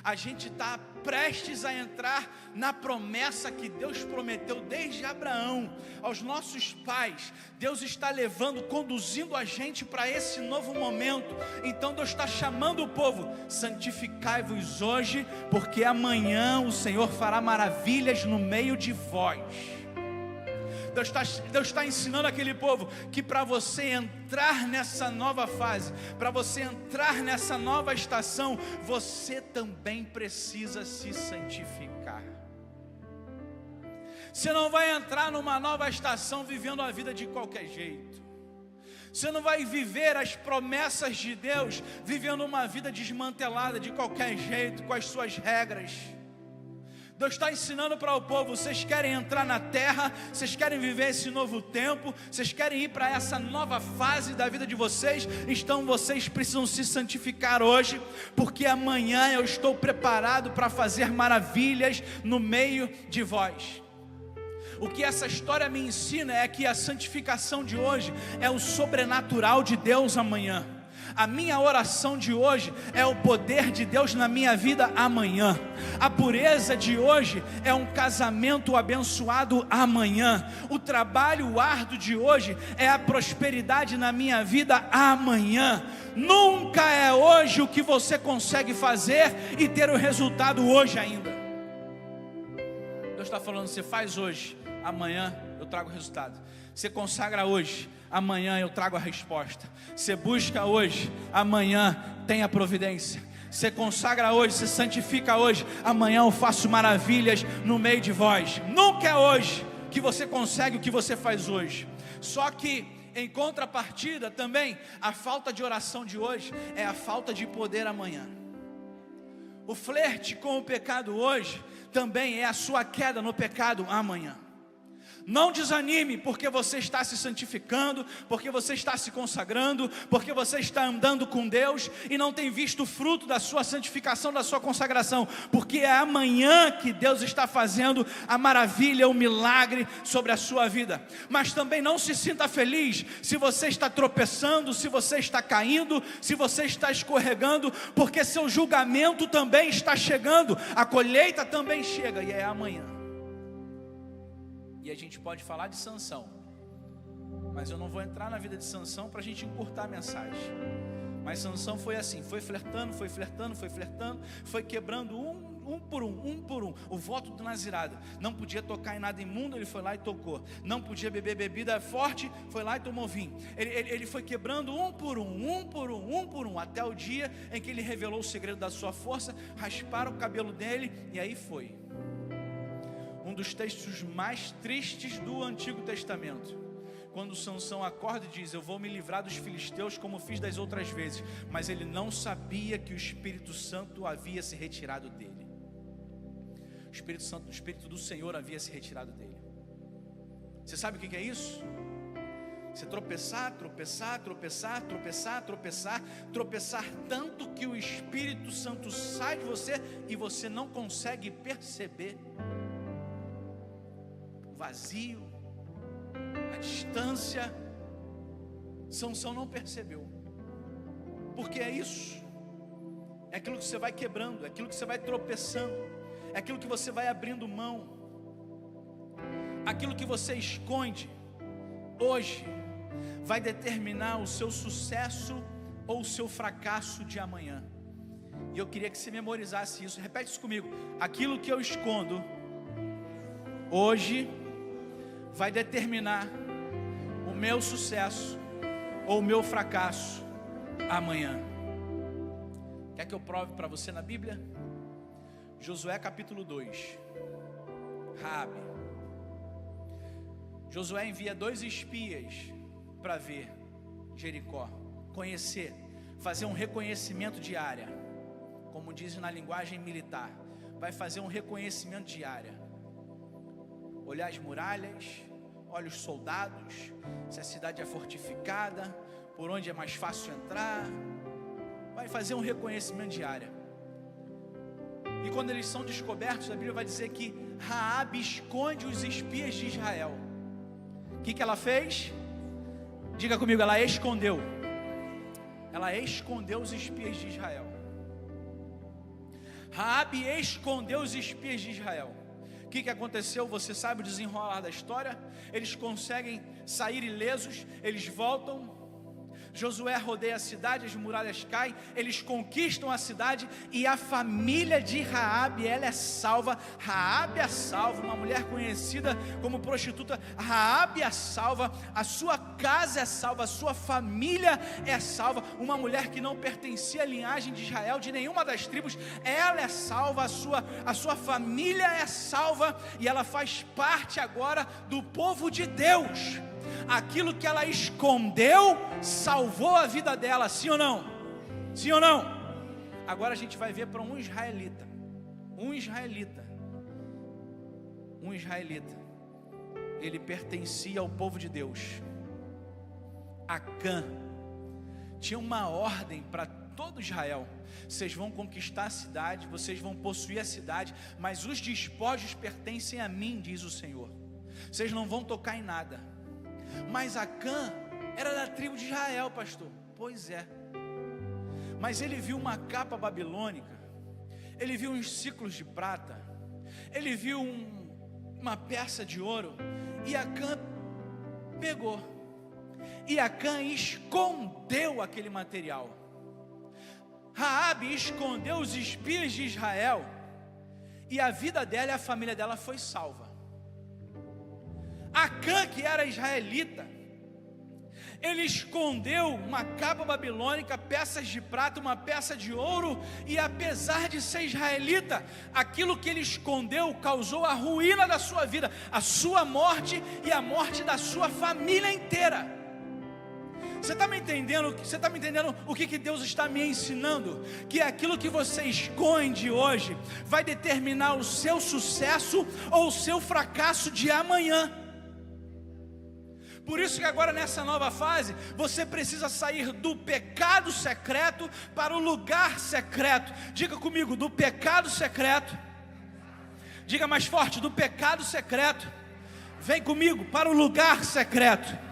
a gente está prestes a entrar na promessa que Deus prometeu desde Abraão aos nossos pais. Deus está levando, conduzindo a gente para esse novo momento. Então Deus está chamando o povo: santificai-vos hoje, porque amanhã o Senhor fará maravilhas no meio de vós. Deus está ensinando aquele povo que para você entrar nessa nova fase, para você entrar nessa nova estação, você também precisa se santificar. Você não vai entrar numa nova estação vivendo a vida de qualquer jeito. Você não vai viver as promessas de Deus vivendo uma vida desmantelada de qualquer jeito, com as suas regras. Deus está ensinando para o povo: vocês querem entrar na terra, vocês querem viver esse novo tempo, vocês querem ir para essa nova fase da vida de vocês, então vocês precisam se santificar hoje, porque amanhã eu estou preparado para fazer maravilhas no meio de vós. O que essa história me ensina é que a santificação de hoje é o sobrenatural de Deus amanhã. A minha oração de hoje é o poder de Deus na minha vida amanhã. A pureza de hoje é um casamento abençoado amanhã. O trabalho árduo de hoje é a prosperidade na minha vida amanhã. Nunca é hoje o que você consegue fazer e ter o resultado hoje ainda. Deus está falando: você faz hoje, amanhã eu trago o resultado. Você consagra hoje, amanhã eu trago a resposta. Você busca hoje, amanhã tem a providência. Você consagra hoje, você santifica hoje, amanhã eu faço maravilhas no meio de vós. Nunca é hoje que você consegue o que você faz hoje. Só que em contrapartida também, a falta de oração de hoje é a falta de poder amanhã. O flerte com o pecado hoje também é a sua queda no pecado amanhã. Não desanime, porque você está se santificando, porque você está se consagrando, porque você está andando com Deus e não tem visto o fruto da sua santificação, da sua consagração, porque é amanhã que Deus está fazendo a maravilha, o milagre sobre a sua vida. Mas também não se sinta feliz se você está tropeçando, se você está caindo, se você está escorregando, porque seu julgamento também está chegando, a colheita também chega e é amanhã. E a gente pode falar de Sansão, mas eu não vou entrar na vida de Sansão para a gente encurtar a mensagem. Mas Sansão foi assim, foi flertando, foi quebrando um por um, o voto do nazirado. Não podia tocar em nada imundo, ele foi lá e tocou. Não podia beber bebida forte, foi lá e tomou vinho. Ele foi quebrando um por um, até o dia em que ele revelou o segredo da sua força, rasparam o cabelo dele e aí foi. Um dos textos mais tristes do Antigo Testamento, quando Sansão acorda e diz: eu vou me livrar dos filisteus como fiz das outras vezes. Mas ele não sabia que o Espírito Santo havia se retirado dele. O Espírito Santo, o Espírito do Senhor havia se retirado dele. Você sabe o que é isso? Você tropeçar tanto que o Espírito Santo sai de você e você não consegue perceber o vazio, a distância. Sansão não percebeu, porque é isso, é aquilo que você vai quebrando, é aquilo que você vai tropeçando, é aquilo que você vai abrindo mão, aquilo que você esconde, hoje, vai determinar o seu sucesso ou o seu fracasso de amanhã. E eu queria que você memorizasse isso, repete isso comigo: aquilo que eu escondo, hoje, vai determinar o meu sucesso ou o meu fracasso amanhã. Quer que eu prove para você na Bíblia? Josué capítulo 2. Raabe. Josué envia 2 espias para ver Jericó, conhecer, fazer um reconhecimento de área, como diz na linguagem militar. Vai fazer um reconhecimento de área, olhar as muralhas, olha os soldados, se a cidade é fortificada, por onde é mais fácil entrar. Vai fazer um reconhecimento de área. E quando eles são descobertos, a Bíblia vai dizer que Raabe esconde os espias de Israel. O que ela fez? Diga comigo, ela escondeu. Ela escondeu os espias de Israel. Raabe escondeu os espias de Israel. O que aconteceu? Você sabe o desenrolar da história? Eles conseguem sair ilesos, eles voltam. Josué rodeia a cidade, as muralhas caem, eles conquistam a cidade e a família de Raabe, ela é salva. Raabe é salva, uma mulher conhecida como prostituta. Raabe é salva, a sua casa é salva, a sua família é salva. Uma mulher que não pertencia à linhagem de Israel, de nenhuma das tribos, ela é salva, a sua família é salva e ela faz parte agora do povo de Deus. Aquilo que ela escondeu salvou a vida dela, sim ou não? Sim ou não? Agora a gente vai ver para um israelita. Ele pertencia ao povo de Deus. Acã tinha uma ordem para todo Israel: vocês vão conquistar a cidade, vocês vão possuir a cidade, mas os despojos pertencem a mim, diz o Senhor. Vocês não vão tocar em nada. Mas Acã era da tribo de Israel, pastor. Pois é. Mas ele viu uma capa babilônica, ele viu uns ciclos de prata, ele viu uma peça de ouro, e Acã pegou, e Acã escondeu aquele material. Raabe escondeu os espias de Israel, e a vida dela e a família dela foi salva. Acã, que era israelita, ele escondeu uma capa babilônica, peças de prata, uma peça de ouro, e apesar de ser israelita, aquilo que ele escondeu causou a ruína da sua vida, a sua morte e a morte da sua família inteira. Você está me entendendo? Você está me entendendo o que Deus está me ensinando? Que aquilo que você esconde hoje vai determinar o seu sucesso ou o seu fracasso de amanhã. Por isso que agora nessa nova fase, você precisa sair do pecado secreto para o lugar secreto. Diga comigo, do pecado secreto. Diga mais forte, do pecado secreto. Vem comigo para o lugar secreto.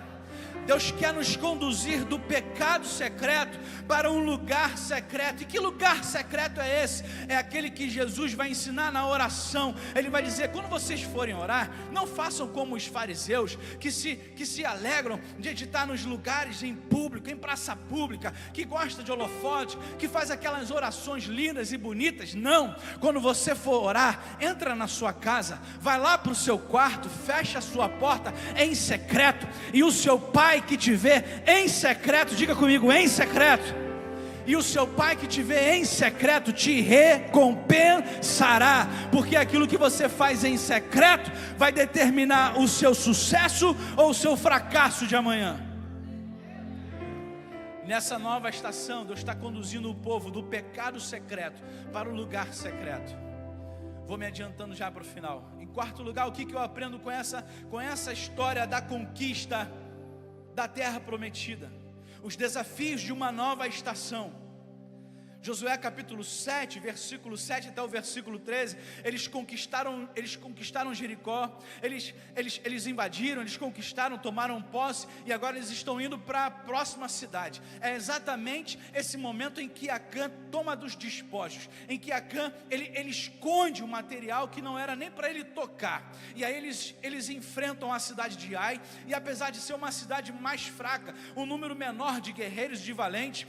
Deus quer nos conduzir do pecado secreto para um lugar secreto. E que lugar secreto é esse? É aquele que Jesus vai ensinar na oração. Ele vai dizer: quando vocês forem orar, não façam como os fariseus, que se alegram de estar nos lugares em público, em praça pública, que gosta de holofote, que faz aquelas orações lindas e bonitas. Não, quando você for orar, entra na sua casa, vai lá para o seu quarto, fecha a sua porta em secreto, e o seu pai que te vê em secreto, diga comigo, em secreto, e o seu pai que te vê em secreto te recompensará, porque aquilo que você faz em secreto vai determinar o seu sucesso ou o seu fracasso de amanhã. Nessa nova estação, Deus está conduzindo o povo do pecado secreto para o lugar secreto. Vou me adiantando já para o final. Em quarto lugar, o que eu aprendo com essa história da conquista da terra prometida? Os desafios de uma nova estação. Josué capítulo 7, versículo 7 até o versículo 13, eles conquistaram Jericó, eles invadiram, eles conquistaram, tomaram posse, e agora eles estão indo para a próxima cidade. É exatamente esse momento em que Acã toma dos despojos, em que Acã, ele esconde o material que não era nem para ele tocar, e aí eles enfrentam a cidade de Ai, e apesar de ser uma cidade mais fraca, um número menor de guerreiros, de valentes,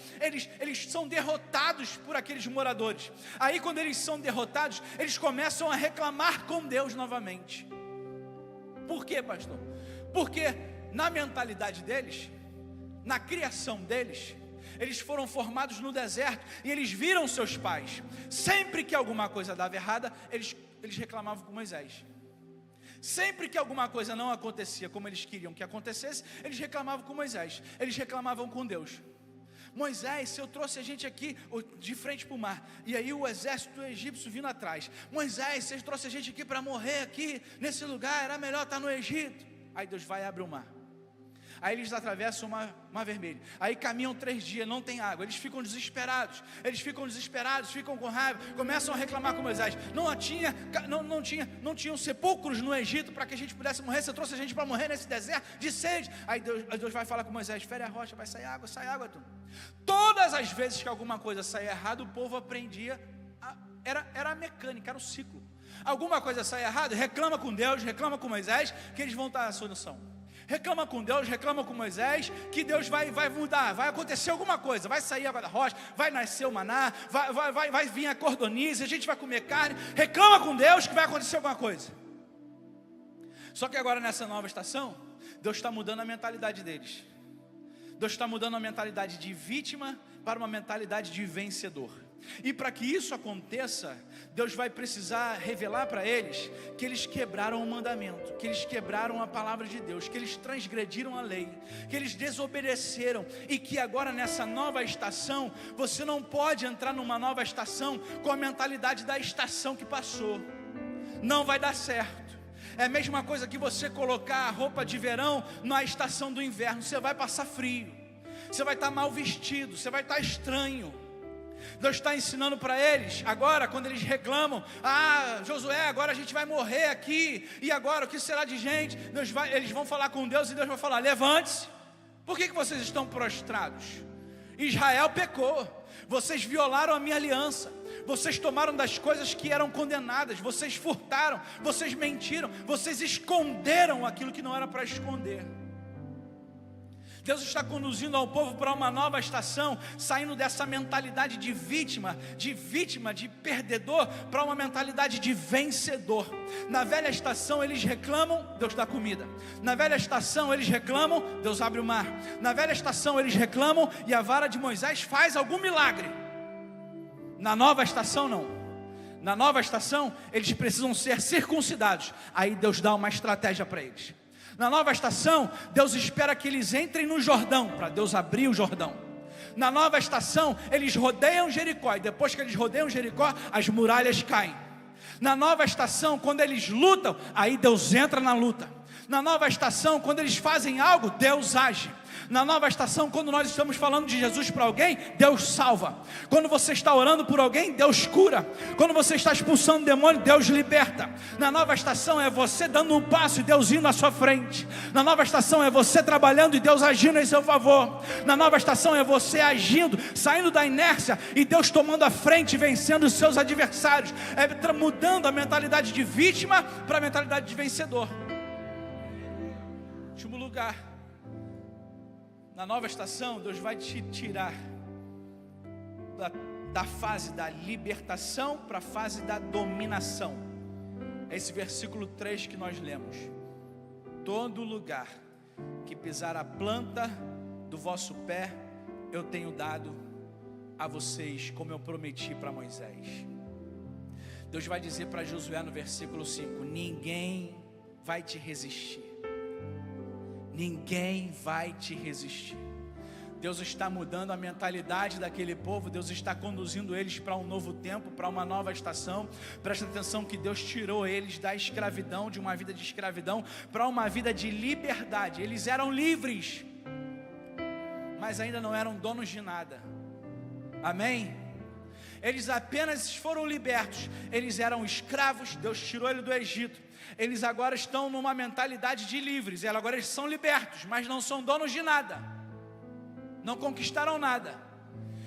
eles são derrotados por aqueles moradores. Aí quando eles são derrotados, eles começam a reclamar com Deus novamente. Por quê, pastor? Porque na mentalidade deles, na criação deles, eles foram formados no deserto e eles viram seus pais. Sempre que alguma coisa dava errada, eles reclamavam com Moisés. Sempre que alguma coisa não acontecia como eles queriam que acontecesse, eles reclamavam com Moisés. Eles reclamavam com Deus. Moisés, eu trouxe a gente aqui de frente para o mar, e aí o exército egípcio vindo atrás. Moisés, você trouxe a gente aqui para morrer aqui nesse lugar, era melhor estar no Egito. Aí Deus vai e abre o mar. Aí eles atravessam o mar vermelho. Aí caminham 3 dias, não tem água. Eles ficam desesperados, ficam com raiva, começam a reclamar com Moisés. Não tinham sepulcros no Egito para que a gente pudesse morrer. Você trouxe a gente para morrer nesse deserto de sede. Aí Deus vai falar com Moisés: fere a rocha, vai sair água tu. Todas as vezes que alguma coisa saía errado, o povo aprendia. Era a mecânica, era o ciclo. Alguma coisa sai errado, reclama com Deus, reclama com Moisés, que eles vão dar a solução. Reclama com Deus, reclama com Moisés, que Deus vai mudar, vai acontecer alguma coisa, vai sair água da rocha, vai nascer o maná, vai vir a cordonice, a gente vai comer carne. Reclama com Deus que vai acontecer alguma coisa. Só que agora nessa nova estação, Deus está mudando a mentalidade deles. Deus está mudando a mentalidade de vítima para uma mentalidade de vencedor. E para que isso aconteça, Deus vai precisar revelar para eles que eles quebraram o mandamento, que eles quebraram a palavra de Deus, que eles transgrediram a lei, que eles desobedeceram, e que agora nessa nova estação, você não pode entrar numa nova estação com a mentalidade da estação que passou. Não vai dar certo. É a mesma coisa que você colocar a roupa de verão na estação do inverno. Você vai passar frio, você vai estar mal vestido, você vai estar estranho. Deus está ensinando para eles, agora quando eles reclamam: Josué, agora a gente vai morrer aqui, e agora o que será de gente? Eles vão falar com Deus, e Deus vai falar: levante-se. Por que vocês estão prostrados? Israel pecou, vocês violaram a minha aliança, vocês tomaram das coisas que eram condenadas, vocês furtaram, vocês mentiram, vocês esconderam aquilo que não era para esconder. Deus está conduzindo ao povo para uma nova estação, saindo dessa mentalidade de vítima, de perdedor, para uma mentalidade de vencedor. Na velha estação eles reclamam, Deus dá comida. Na velha estação eles reclamam, Deus abre o mar. Na velha estação eles reclamam, e a vara de Moisés faz algum milagre. Na nova estação não. Na nova estação eles precisam ser circuncidados. Aí Deus dá uma estratégia para eles. Na nova estação, Deus espera que eles entrem no Jordão, para Deus abrir o Jordão. Na nova estação, eles rodeiam Jericó, e depois que eles rodeiam Jericó, as muralhas caem. Na nova estação, quando eles lutam, aí Deus entra na luta. Na nova estação, quando eles fazem algo, Deus age. Na nova estação, quando nós estamos falando de Jesus para alguém, Deus salva. Quando você está orando por alguém, Deus cura. Quando você está expulsando demônio, Deus liberta. Na nova estação é você dando um passo e Deus indo à sua frente. Na nova estação é você trabalhando e Deus agindo em seu favor. Na nova estação é você agindo, saindo da inércia e Deus tomando a frente, vencendo os seus adversários. É mudando a mentalidade de vítima para a mentalidade de vencedor. Último lugar, na nova estação, Deus vai te tirar da fase da libertação para a fase da dominação. É esse versículo 3 que nós lemos. Todo lugar que pisar a planta do vosso pé, eu tenho dado a vocês, como eu prometi para Moisés. Deus vai dizer para Josué no versículo 5: ninguém vai te resistir. Ninguém vai te resistir. Deus está mudando a mentalidade daquele povo. Deus está conduzindo eles para um novo tempo, para uma nova estação. Presta atenção que Deus tirou eles da escravidão, de uma vida de escravidão, para uma vida de liberdade. Eles eram livres, mas ainda não eram donos de nada. Amém? Eles apenas foram libertos. Eles eram escravos, Deus tirou eles do Egito. Eles agora estão numa mentalidade de livres. Agora eles são libertos, mas não são donos de nada. Não conquistaram nada.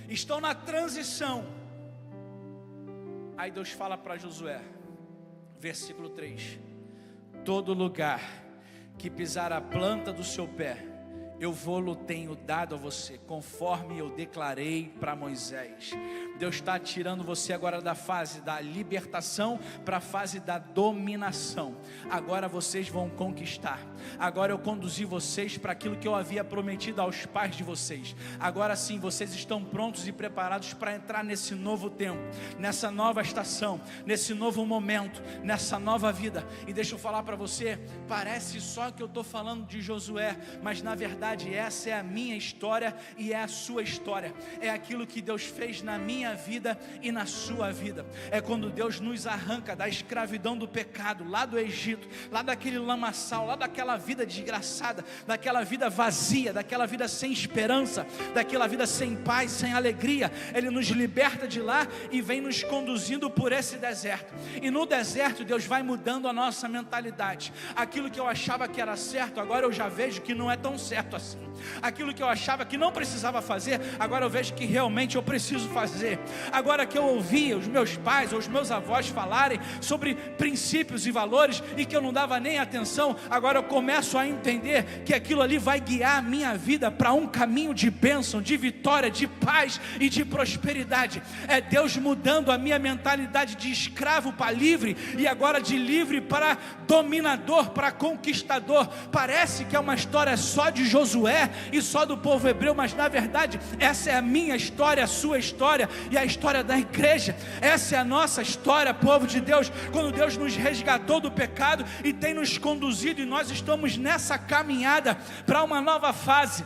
Estão na transição. Aí Deus fala para Josué, versículo 3: todo lugar que pisar a planta do seu pé, eu vou-lo tenho dado a você, conforme eu declarei para Moisés. Deus está tirando você agora da fase da libertação para a fase da dominação. Agora vocês vão conquistar. Agora eu conduzi vocês para aquilo que eu havia prometido aos pais de vocês. Agora sim, vocês estão prontos e preparados para entrar nesse novo tempo, nessa nova estação, nesse novo momento, nessa nova vida. E deixa eu falar para você, parece só que eu estou falando de Josué, mas na verdade essa é a minha história e é a sua história. É aquilo que Deus fez na minha vida e na sua vida. É quando Deus nos arranca da escravidão do pecado, lá do Egito, lá daquele lamaçal, lá daquela vida desgraçada, daquela vida vazia, daquela vida sem esperança, daquela vida sem paz, sem alegria. Ele nos liberta de lá e vem nos conduzindo por esse deserto. E no deserto Deus vai mudando a nossa mentalidade. Aquilo que eu achava que era certo, agora eu já vejo que não é tão certo assim. Aquilo que eu achava que não precisava fazer, agora eu vejo que realmente eu preciso fazer. Agora que eu ouvia os meus pais ou os meus avós falarem sobre princípios e valores e que eu não dava nem atenção, agora eu começo a entender que aquilo ali vai guiar a minha vida para um caminho de bênção, de vitória, de paz e de prosperidade. É Deus mudando a minha mentalidade de escravo para livre, e agora de livre para dominador, para conquistador. Parece que é uma história só de Josué e só do povo hebreu, mas na verdade essa é a minha história, a sua história e a história da igreja. Essa é a nossa história, povo de Deus, quando Deus nos resgatou do pecado e tem nos conduzido, e nós estamos nessa caminhada para uma nova fase,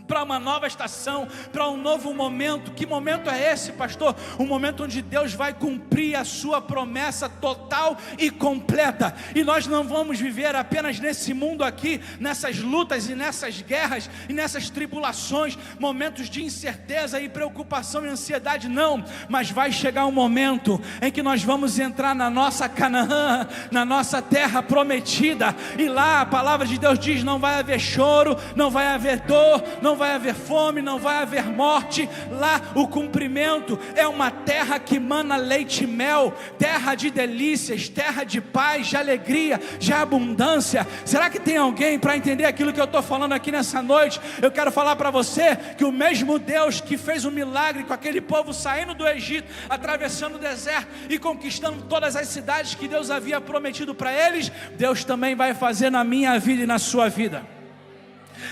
para uma nova estação, para um novo momento. Que momento é esse, pastor? Um momento onde Deus vai cumprir a sua promessa total e completa, e nós não vamos viver apenas nesse mundo aqui, nessas lutas e nessas guerras e nessas tribulações, momentos de incerteza e preocupação e ansiedade, não, mas vai chegar um momento em que nós vamos entrar na nossa Canaã, na nossa terra prometida, e lá a palavra de Deus diz: não vai haver choro, não vai haver dor, não vai haver fome, não vai haver morte. Lá o cumprimento é uma terra que mana leite e mel, terra de delícias, terra de paz, de alegria, de abundância. Será que tem alguém para entender aquilo que eu estou falando aqui nessa noite? Eu quero falar para você que o mesmo Deus que fez um milagre com aquele povo saindo do Egito, atravessando o deserto e conquistando todas as cidades que Deus havia prometido para eles, Deus também vai fazer na minha vida e na sua vida.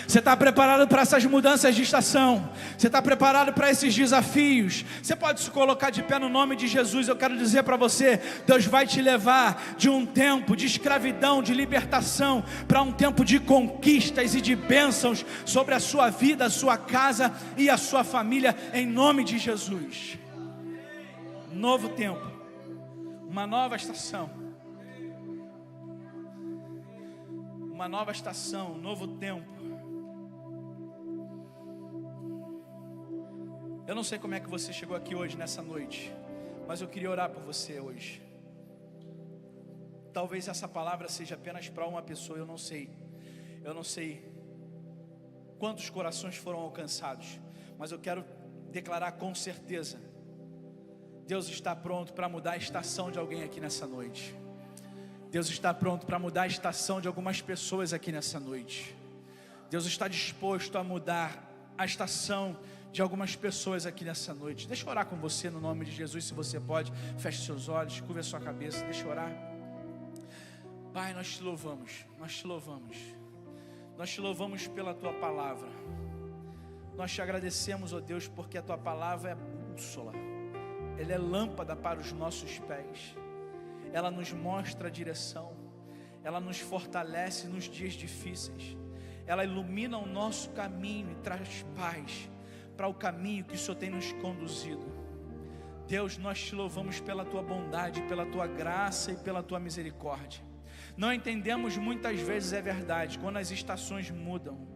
Você está preparado para essas mudanças de estação? Você está preparado para esses desafios? Você pode se colocar de pé no nome de Jesus. Eu quero dizer para você, Deus vai te levar de um tempo de escravidão, de libertação, para um tempo de conquistas e de bênçãos sobre a sua vida, a sua casa e a sua família, em nome de Jesus. Novo tempo, uma nova estação, uma nova estação, um novo tempo. Eu não sei como é que você chegou aqui hoje, nessa noite, mas eu queria orar por você hoje. Talvez essa palavra seja apenas para uma pessoa, eu não sei quantos corações foram alcançados, mas eu quero declarar com certeza, Deus está pronto para mudar a estação de alguém aqui nessa noite. Deus está pronto para mudar a estação de algumas pessoas aqui nessa noite. Deus está disposto a mudar a estação de algumas pessoas aqui nessa noite. Deixa eu orar com você no nome de Jesus, se você pode. Feche seus olhos, curva a sua cabeça, deixa eu orar. Pai, nós te louvamos, nós te louvamos. Nós te louvamos pela Tua palavra. Nós te agradecemos, ó Deus, porque a Tua palavra é bússola. Ela é lâmpada para os nossos pés. Ela nos mostra a direção. Ela nos fortalece nos dias difíceis. Ela ilumina o nosso caminho e traz paz para o caminho que o Senhor tem nos conduzido. Deus, nós te louvamos pela Tua bondade, pela Tua graça e pela Tua misericórdia. Não entendemos muitas vezes, é verdade, quando as estações mudam.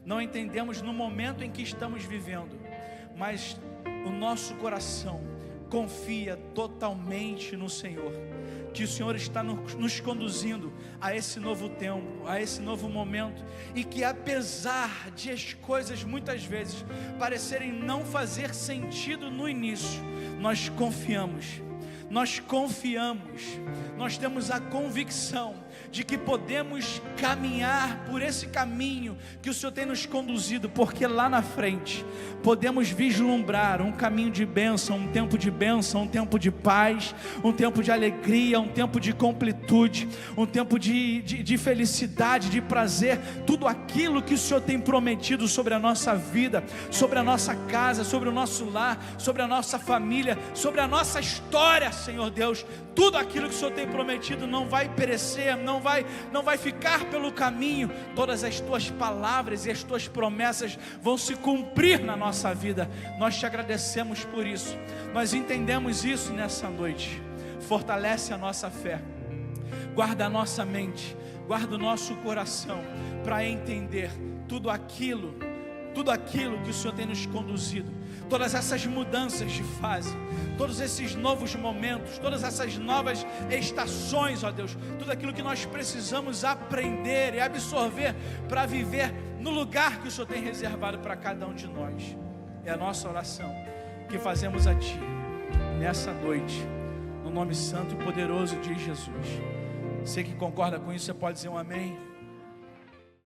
Não entendemos no momento em que estamos vivendo, mas o nosso coração confia totalmente no Senhor, que o Senhor está nos conduzindo a esse novo tempo, a esse novo momento, e que apesar de as coisas muitas vezes parecerem não fazer sentido no início, nós confiamos, nós temos a convicção de que podemos caminhar por esse caminho que o Senhor tem nos conduzido, porque lá na frente podemos vislumbrar um caminho de bênção, um tempo de paz, um tempo de alegria, um tempo de completude, um tempo de felicidade, de prazer, tudo aquilo que o Senhor tem prometido sobre a nossa vida, sobre a nossa casa, sobre o nosso lar, sobre a nossa família, sobre a nossa história, Senhor Deus. Tudo aquilo que o Senhor tem prometido não vai perecer, não vai ficar pelo caminho. Todas as Tuas palavras e as Tuas promessas vão se cumprir na nossa vida. Nós te agradecemos por isso. Nós entendemos isso nessa noite. Fortalece a nossa fé, guarda a nossa mente, guarda o nosso coração, para entender tudo aquilo que o Senhor tem nos conduzido, todas essas mudanças de fase, todos esses novos momentos, todas essas novas estações, ó Deus, tudo aquilo que nós precisamos aprender e absorver para viver no lugar que o Senhor tem reservado para cada um de nós. É a nossa oração que fazemos a Ti nessa noite, no nome santo e poderoso de Jesus. Você que concorda com isso, você pode dizer um amém?